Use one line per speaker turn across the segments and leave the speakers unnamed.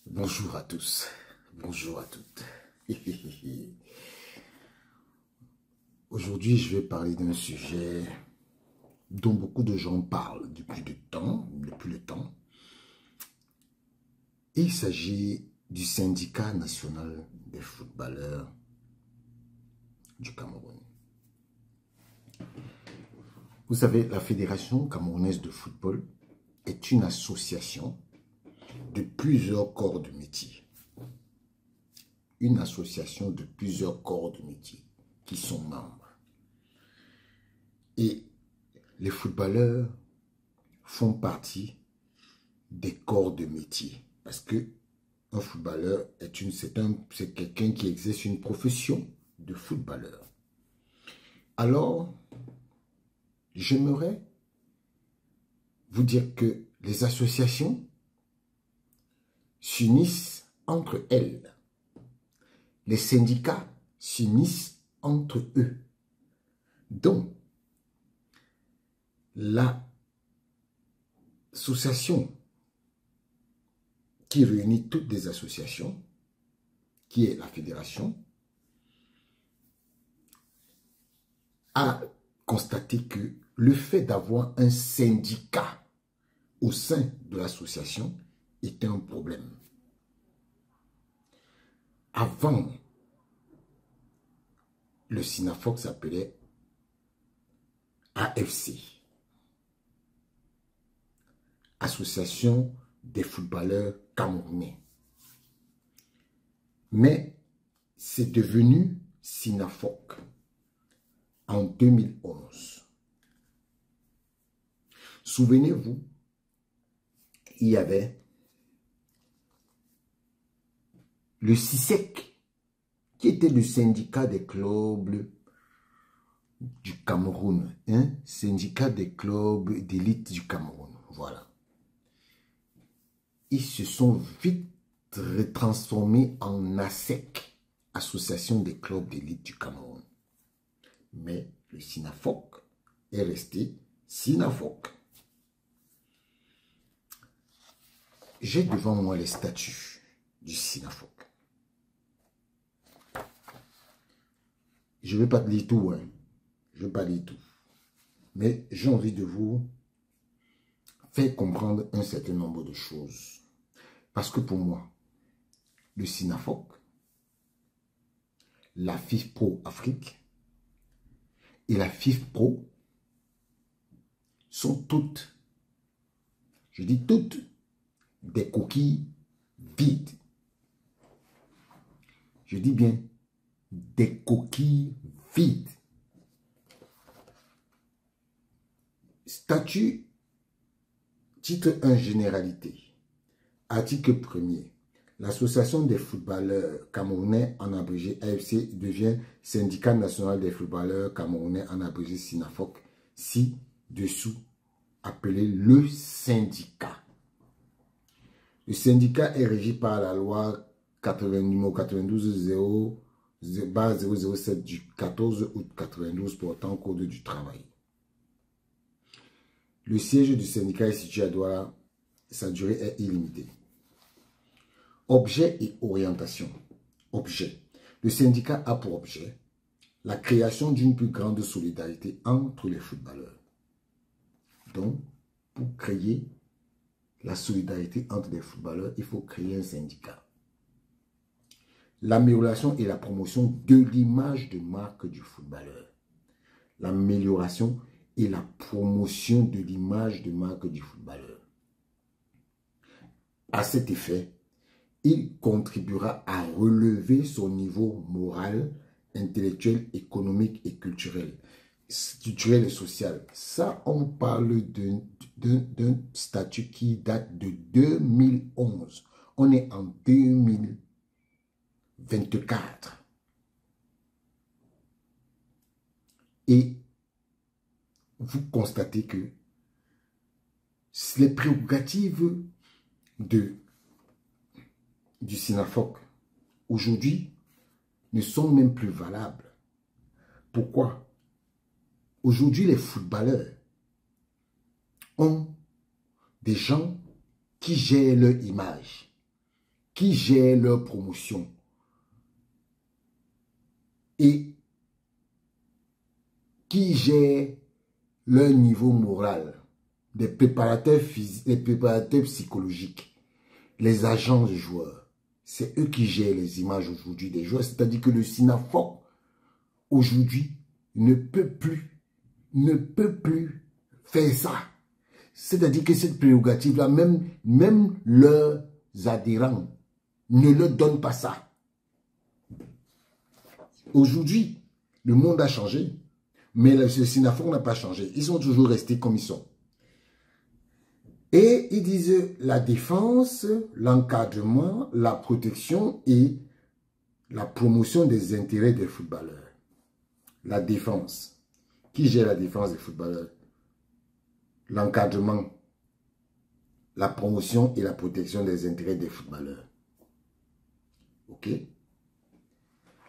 Bonjour à tous, bonjour à toutes. Aujourd'hui, je vais parler d'un sujet dont beaucoup de gens parlent depuis le temps. Il s'agit du syndicat national des footballeurs du Cameroun. Vous savez, la Fédération camerounaise de football est une association de plusieurs corps de métier. Une association de plusieurs corps de métier qui sont membres. Et les footballeurs font partie des corps de métier. Parce que un footballeur c'est quelqu'un qui exerce une profession de footballeur. Alors, j'aimerais vous dire que les associations s'unissent entre elles. Les syndicats s'unissent entre eux. Donc, l'association qui réunit toutes les associations, qui est la fédération, a constaté que le fait d'avoir un syndicat au sein de l'association était un problème. Avant, le SINAFOC s'appelait AFC, Association des footballeurs camerounais. Mais c'est devenu SINAFOC en 2011. Souvenez-vous, il y avait le SISEC, qui était le syndicat des clubs du Cameroun, syndicat des clubs d'élite du Cameroun, voilà. Ils se sont vite retransformés en ASEC, Association des clubs d'élite du Cameroun. Mais le SINAFOC est resté SINAFOC. J'ai devant moi les statuts du SINAFOC. Je ne vais pas te lire tout, je ne vais pas lire tout. Mais j'ai envie de vous faire comprendre un certain nombre de choses. Parce que pour moi, le SINAFOC, la FIFPro Afrique et la FIFPro sont toutes, je dis toutes, des coquilles vides. Je dis bien des coquilles vides. Statut, titre 1, généralité. Article 1er. L'association des footballeurs camerounais, en abrégé AFC, devient syndicat national des footballeurs camerounais, en abrégé SINAFOC, ci-dessous appelé le syndicat. Le syndicat est régi par la loi numéro 92-007 du 14 août 92 portant code du travail. Le siège du syndicat est situé à Douala. Sa durée est illimitée. Objet et orientation. Objet. Le syndicat a pour objet la création d'une plus grande solidarité entre les footballeurs. Donc, pour créer la solidarité entre les footballeurs, il faut créer un syndicat. L'amélioration et la promotion de l'image de marque du footballeur. L'amélioration et la promotion de l'image de marque du footballeur. À cet effet, il contribuera à relever son niveau moral, intellectuel, économique et culturel et social. Ça, on parle d'un statut qui date de 2011. On est en 2024. Et vous constatez que les prérogatives du SINAFOC aujourd'hui ne sont même plus valables. Pourquoi? Aujourd'hui, les footballeurs ont des gens qui gèrent leur image, qui gèrent leur promotion et qui gèrent leur niveau moral, des préparateurs physiques, des préparateurs psychologiques, les agents de joueurs. C'est eux qui gèrent les images aujourd'hui des joueurs. C'est-à-dire que le SINAFOC, aujourd'hui, ne peut plus faire ça. C'est-à-dire que cette prérogative-là, même leurs adhérents ne leur donnent pas ça. Aujourd'hui, le monde a changé, mais le SINAFOC n'a pas changé. Ils sont toujours restés comme ils sont. Et ils disent la défense, l'encadrement, la protection et la promotion des intérêts des footballeurs. La défense. Qui gère la défense des footballeurs? L'encadrement, la promotion et la protection des intérêts des footballeurs. Ok?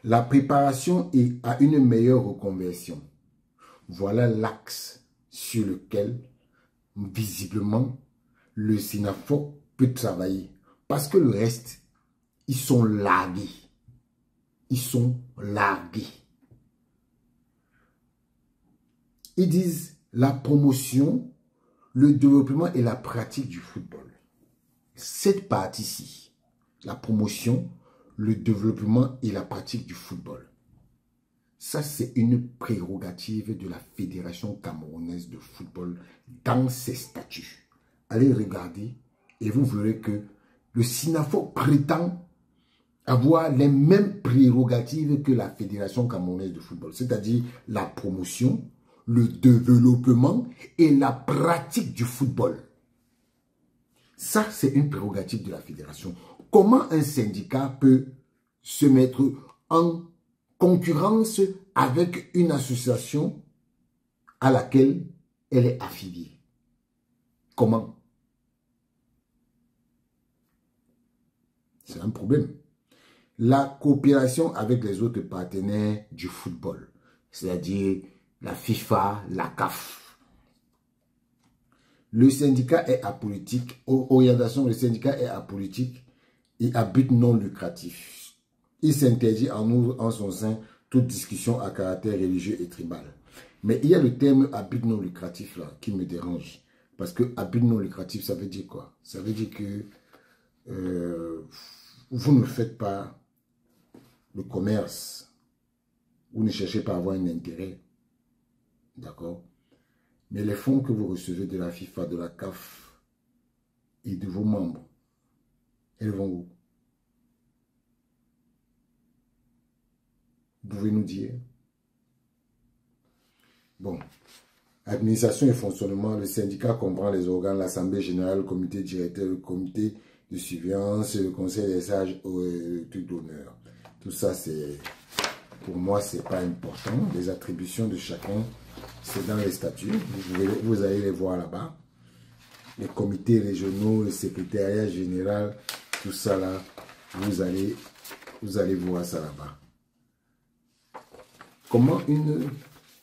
La préparation à une meilleure reconversion. Voilà l'axe sur lequel, visiblement, le SINAFOC peut travailler. Parce que le reste, ils sont largués. Ils sont largués. Ils disent la promotion, le développement et la pratique du football. Cette partie-ci, la promotion, le développement et la pratique du football. Ça, c'est une prérogative de la Fédération camerounaise de football dans ses statuts. Allez regarder et vous verrez que le SINAFOC prétend avoir les mêmes prérogatives que la Fédération camerounaise de football, c'est-à-dire la promotion, le développement et la pratique du football. Ça, c'est une prérogative de la fédération. Comment un syndicat peut se mettre en concurrence avec une association à laquelle elle est affiliée? Comment? C'est un problème. La coopération avec les autres partenaires du football, c'est-à-dire la FIFA, la CAF. Le syndicat est apolitique. Orientation, le syndicat est apolitique et à but non lucratif. Il s'interdit en son sein toute discussion à caractère religieux et tribal. Mais il y a le terme à but non lucratif là qui me dérange. Parce que à but non lucratif, ça veut dire quoi? Ça veut dire que vous ne faites pas le commerce. Vous ne cherchez pas à avoir un intérêt. D'accord? Mais les fonds que vous recevez de la FIFA, de la CAF et de vos membres, elles vont où? Vous pouvez nous dire? Bon. Administration et fonctionnement, le syndicat comprend les organes, l'Assemblée générale, le comité directeur, le comité de surveillance, le conseil des sages, le truc d'honneur. Tout ça, c'est, pour moi, c'est pas important. Les attributions de chacun, c'est dans les statuts. Vous allez les voir là-bas. Les comités régionaux, le secrétariat général, tout ça là, vous allez voir ça là-bas. Comment une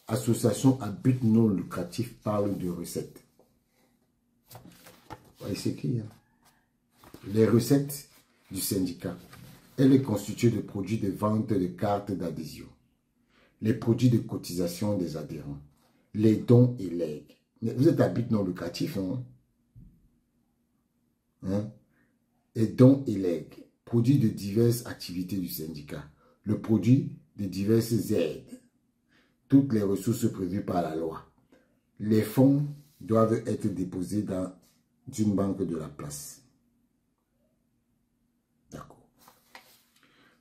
association à but non lucratif parle de recettes? C'est écrit. Les recettes du syndicat. Elle est constituée de produits de vente de cartes d'adhésion, les produits de cotisation des adhérents, les dons et legs. Mais vous êtes à but non lucratif, hein? Et dons et legs, produits de diverses activités du syndicat, le produit de diverses aides, toutes les ressources prévues par la loi. Les fonds doivent être déposés dans une banque de la place. D'accord.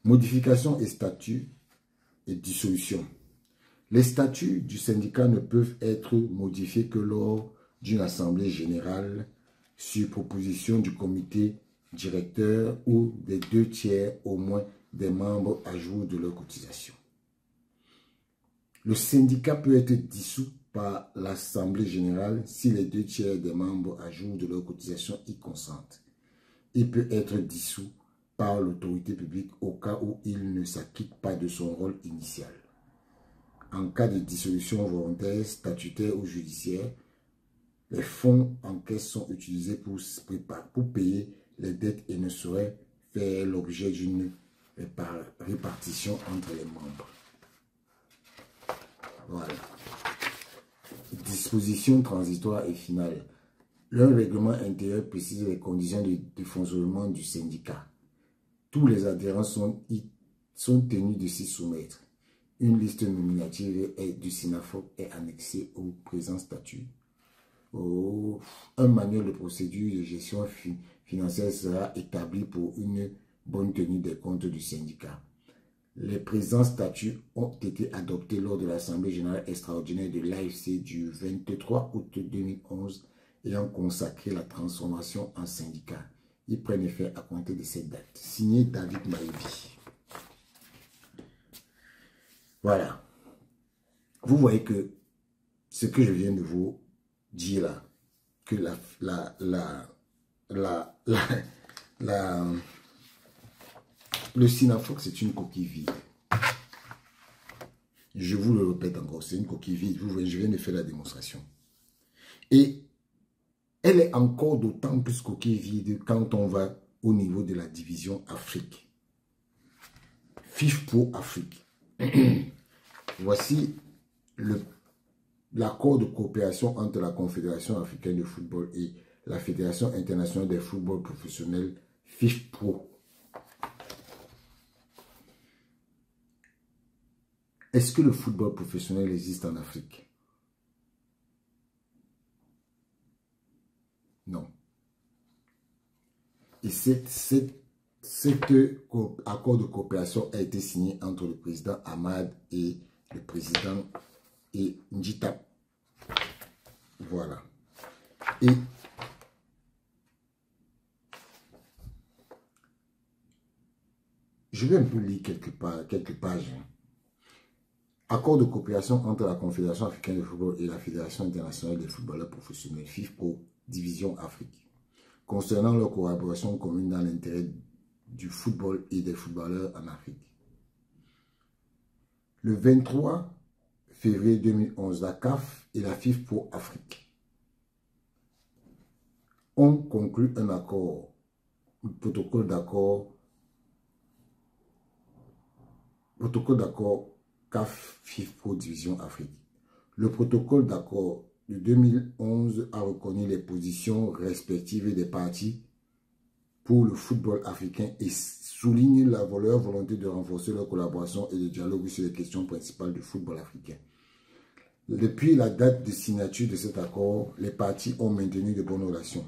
Modification et statut et dissolution. Les statuts du syndicat ne peuvent être modifiés que lors d'une assemblée générale sur proposition du comité directeur ou des 2/3 au moins des membres à jour de leur cotisation. Le syndicat peut être dissous par l'assemblée générale si les 2/3 des membres à jour de leur cotisation y consentent. Il peut être dissous par l'autorité publique au cas où il ne s'acquitte pas de son rôle initial. En cas de dissolution volontaire, statutaire ou judiciaire, les fonds en caisse sont utilisés pour payer les dettes et ne sauraient faire l'objet d'une répartition entre les membres. Voilà. Disposition transitoire et finale. Le règlement intérieur précise les conditions de fonctionnement du syndicat. Tous les adhérents sont tenus de s'y soumettre. Une liste nominative du SYNAFOC est annexée au présent statut. Un manuel de procédure de gestion financière sera établi pour une bonne tenue des comptes du syndicat. Les présents statuts ont été adoptés lors de l'Assemblée générale extraordinaire de l'AFC du 23 août 2011 ayant consacré la transformation en syndicat. Ils prennent effet à compter de cette date. Signé David Maïbi. Voilà. Vous voyez que ce que je viens de vous dire là, que le SYNAFOC, c'est une coquille vide. Je vous le répète encore, c'est une coquille vide. Je viens de faire la démonstration. Et elle est encore d'autant plus coquille vide quand on va au niveau de la division Afrique. FIFPro Afrique. Voici l'accord de coopération entre la Confédération africaine de football et la Fédération internationale des footballs professionnels FIFPro. Est-ce que le football professionnel existe en Afrique? Non. Et cet accord de coopération a été signé entre le président Ahmad et le président Njita. Voilà. Et je vais un peu lire quelques pages. Accord de coopération entre la Confédération africaine de football et la Fédération internationale des footballeurs professionnels, FIFPro, Division Afrique, concernant leur collaboration commune dans l'intérêt du football et des footballeurs en Afrique. Le 23 février 2011, la CAF et la FIFPro Afrique ont conclu un accord, un protocole d'accord CAF FIFPro Division Afrique. Le protocole d'accord de 2011 a reconnu les positions respectives des parties pour le football africain et souligne leur volonté de renforcer leur collaboration et de dialogue sur les questions principales du football africain. Depuis la date de signature de cet accord, les parties ont maintenu de bonnes relations.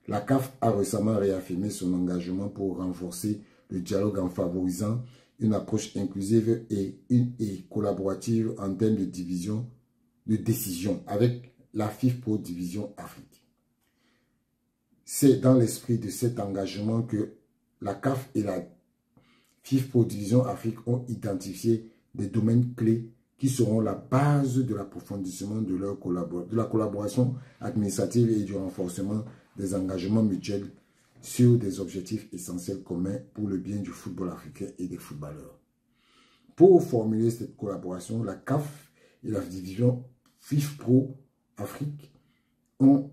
La CAF a récemment réaffirmé son engagement pour renforcer le dialogue en favorisant une approche inclusive et collaborative en termes de décision avec la FIFPro Division Afrique. C'est dans l'esprit de cet engagement que la CAF et la FIFPro Division Afrique ont identifié des domaines clés qui seront la base de l'approfondissement de la collaboration administrative et du renforcement des engagements mutuels sur des objectifs essentiels communs pour le bien du football africain et des footballeurs. Pour formuler cette collaboration, la CAF et la division FIFPro Afrique ont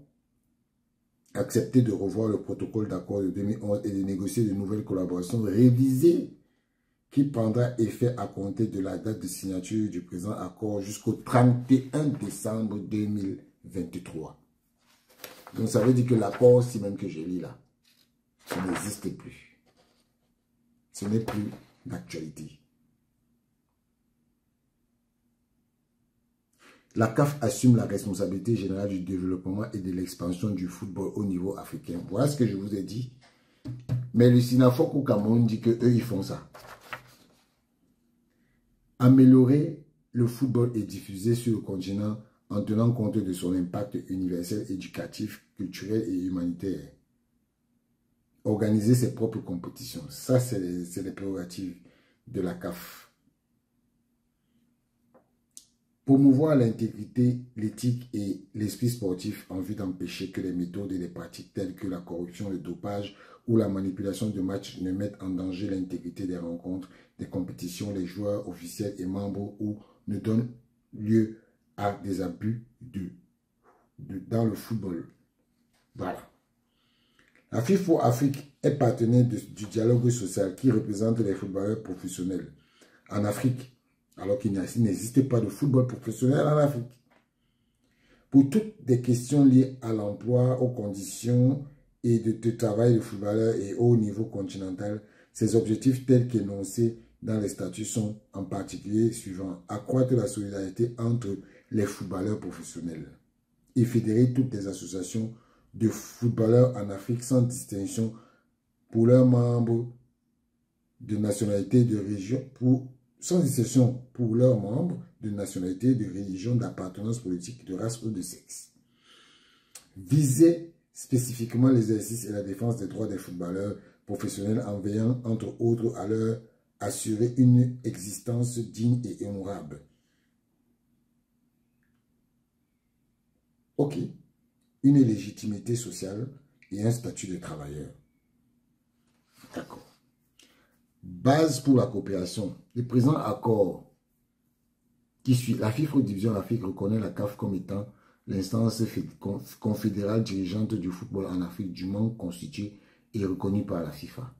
accepté de revoir le protocole d'accord de 2011 et de négocier de nouvelles collaborations révisées qui prendra effet à compter de la date de signature du présent accord jusqu'au 31 décembre 2023. Donc ça veut dire que l'accord, si même que je lis là, ça n'existe plus. Ce n'est plus d'actualité. La CAF assume la responsabilité générale du développement et de l'expansion du football au niveau africain. Voilà ce que je vous ai dit. Mais le SYNAFOC au Cameroun dit qu'eux, ils font ça. Améliorer le football et diffuser sur le continent en tenant compte de son impact universel, éducatif, culturel et humanitaire. Organiser ses propres compétitions. Ça, c'est les prérogatives de la CAF. Promouvoir l'intégrité, l'éthique et l'esprit sportif en vue d'empêcher que les méthodes et les pratiques telles que la corruption, le dopage ou la manipulation de matchs ne mettent en danger l'intégrité des rencontres, des compétitions, les joueurs officiels et membres ou ne donnent lieu à des abus dans le football. Voilà. La FIFPro Afrique est partenaire du dialogue social qui représente les footballeurs professionnels en Afrique, alors qu'il n'existe pas de football professionnel en Afrique. Pour toutes les questions liées à l'emploi, aux conditions et de travail des footballeurs et au niveau continental, ces objectifs tels qu'énoncés dans les statuts sont en particulier suivants: accroître la solidarité entre les footballeurs professionnels et fédérer toutes les associations de footballeurs en Afrique sans distinction pour leurs membres de nationalité, de région, sans distinction pour leurs membres de nationalité, de religion, d'appartenance politique, de race ou de sexe. Viser spécifiquement l'exercice et la défense des droits des footballeurs professionnels en veillant, entre autres, à leur assurer une existence digne et honorable. Ok. Une légitimité sociale et un statut de travailleur. D'accord. Base pour la coopération. Le présent accord qui suit, la FIFA Division Afrique reconnaît la CAF comme étant l'instance confédérale dirigeante du football en Afrique dûment constituée et reconnue par la FIFA.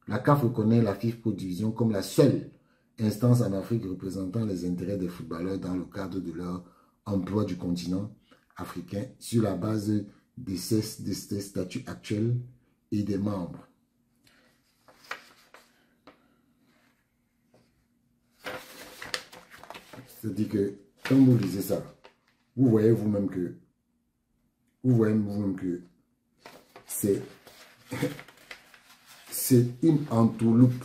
La CAF reconnaît la FIFA Division comme la seule instance en Afrique représentant les intérêts des footballeurs dans le cadre de leur emploi du continent africain sur la base de ses statuts actuels et des membres. C'est-à-dire que quand vous lisez ça, vous voyez vous-même que c'est une entourloupe.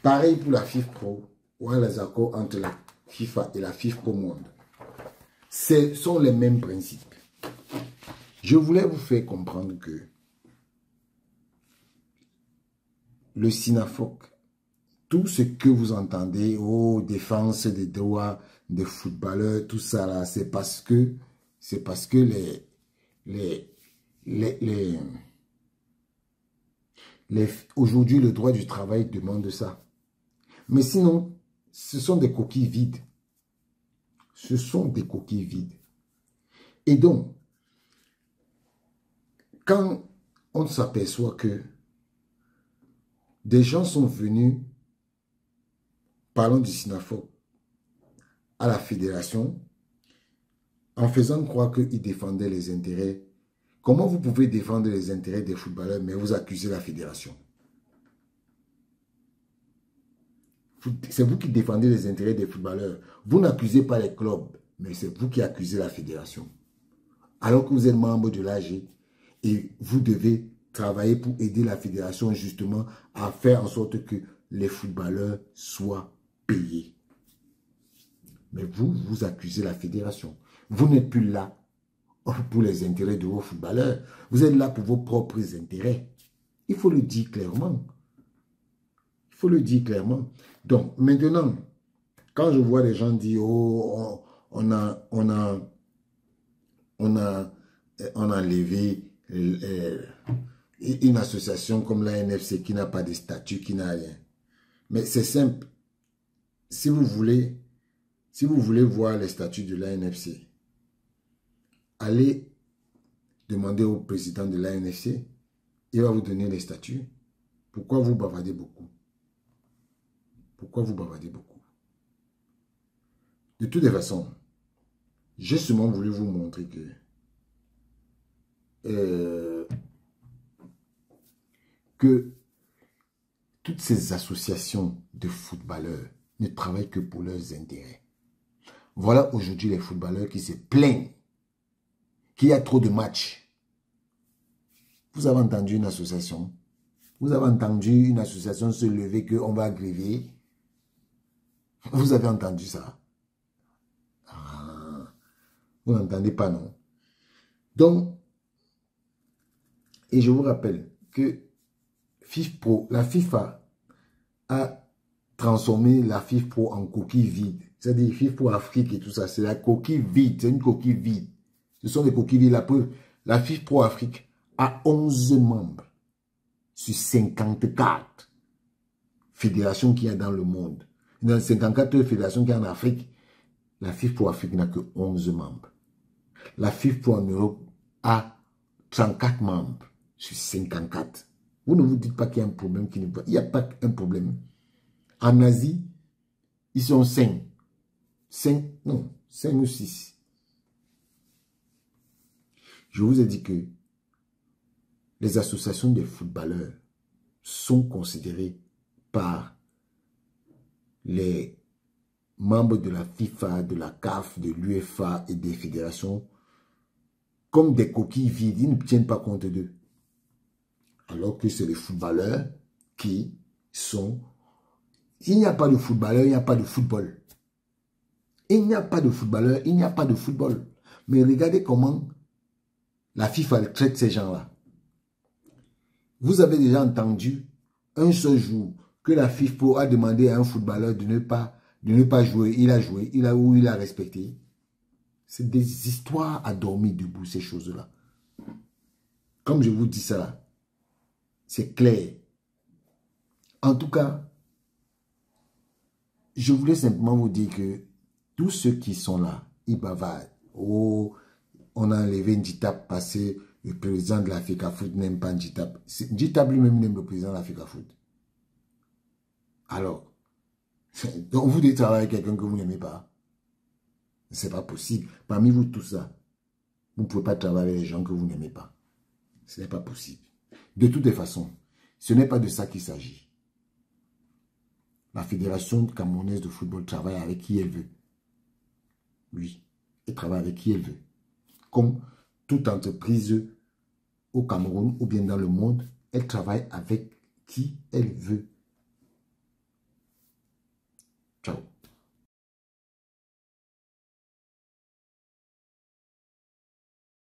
Pareil pour la FIFA Pro, ou les accords entre la FIFA et la FIFA Pro Monde. Ce sont les mêmes principes. Je voulais vous faire comprendre que le SINAFOC, tout ce que vous entendez, oh, défense des droits des footballeurs, tout ça là, c'est parce que aujourd'hui le droit du travail demande ça. Mais sinon, ce sont des coquilles vides. Ce sont des coquilles vides. Et donc, quand on s'aperçoit que des gens sont venus, parlons du SINAFOC, à la fédération, en faisant croire qu'ils défendaient les intérêts. Comment vous pouvez défendre les intérêts des footballeurs, mais vous accusez la fédération? C'est vous qui défendez les intérêts des footballeurs. Vous n'accusez pas les clubs, mais c'est vous qui accusez la fédération. Alors que vous êtes membre de l'AG et vous devez travailler pour aider la fédération justement à faire en sorte que les footballeurs soient payés. Mais vous, vous accusez la fédération. Vous n'êtes plus là pour les intérêts de vos footballeurs. Vous êtes là pour vos propres intérêts. Il faut le dire clairement. Il faut le dire clairement. Donc, maintenant, quand je vois les gens dire, oh, on a enlevé une association comme la NFC qui n'a pas de statut, qui n'a rien. Mais c'est simple. Si vous voulez voir les statuts de l'ANFC, allez demander au président de l'ANFC, il va vous donner les statuts. Pourquoi vous bavardez beaucoup? Pourquoi vous bavardez beaucoup? De toutes les façons, j'ai seulement voulu vous montrer que toutes ces associations de footballeurs ne travaillent que pour leurs intérêts. Voilà aujourd'hui les footballeurs qui se plaignent qu'il y a trop de matchs. Vous avez entendu une association? Vous avez entendu une association se lever qu'on va gréver? Vous avez entendu ça? Ah, vous n'entendez pas, non? Donc, et je vous rappelle que la FIFA a transformé la FIFA Pro en coquille vide. C'est-à-dire FIFA Pro Afrique et tout ça, c'est la coquille vide, c'est une coquille vide. Ce sont des coquilles vides. La preuve, la FIFA Pro Afrique a 11 membres sur 54 fédérations qu'il y a dans le monde. Dans 54 fédérations qu'il y a en Afrique, la FIFA Pro Afrique n'a que 11 membres. La FIFA Pro en Europe a 34 membres sur 54. Vous ne vous dites pas qu'il y a un problème qui ne va. Il n'y a pas un problème. En Asie, ils sont 5. 5, non, 5 ou 6. Je vous ai dit que les associations des footballeurs sont considérées par les membres de la FIFA, de la CAF, de l'UEFA et des fédérations comme des coquilles vides. Ils ne tiennent pas compte d'eux. Alors que c'est les footballeurs qui sont... Il n'y a pas de footballeur, il n'y a pas de football. Il n'y a pas de footballeur, il n'y a pas de football. Mais regardez comment la FIFA traite ces gens-là. Vous avez déjà entendu un seul jour que la FIFA a demandé à un footballeur de ne pas jouer. Il a joué, il a respecté. C'est des histoires à dormir debout, ces choses-là. Comme je vous dis ça là, c'est clair. En tout cas, je voulais simplement vous dire que tous ceux qui sont là, ils bavardent. Oh, on a enlevé Nditap parce que le président de l'Africa Foot n'aime pas Nditap. Nditap lui-même n'aime le président de l'Africa Foot. Alors, donc vous devez travailler avec quelqu'un que vous n'aimez pas. C'est pas possible. Parmi vous tous ça, vous ne pouvez pas travailler avec les gens que vous n'aimez pas. Ce n'est pas possible. De toutes les façons, ce n'est pas de ça qu'il s'agit. La Fédération camerounaise de football travaille avec qui elle veut. Oui, elle travaille avec qui elle veut. Comme toute entreprise au Cameroun ou bien dans le monde, elle travaille avec qui elle veut. Ciao.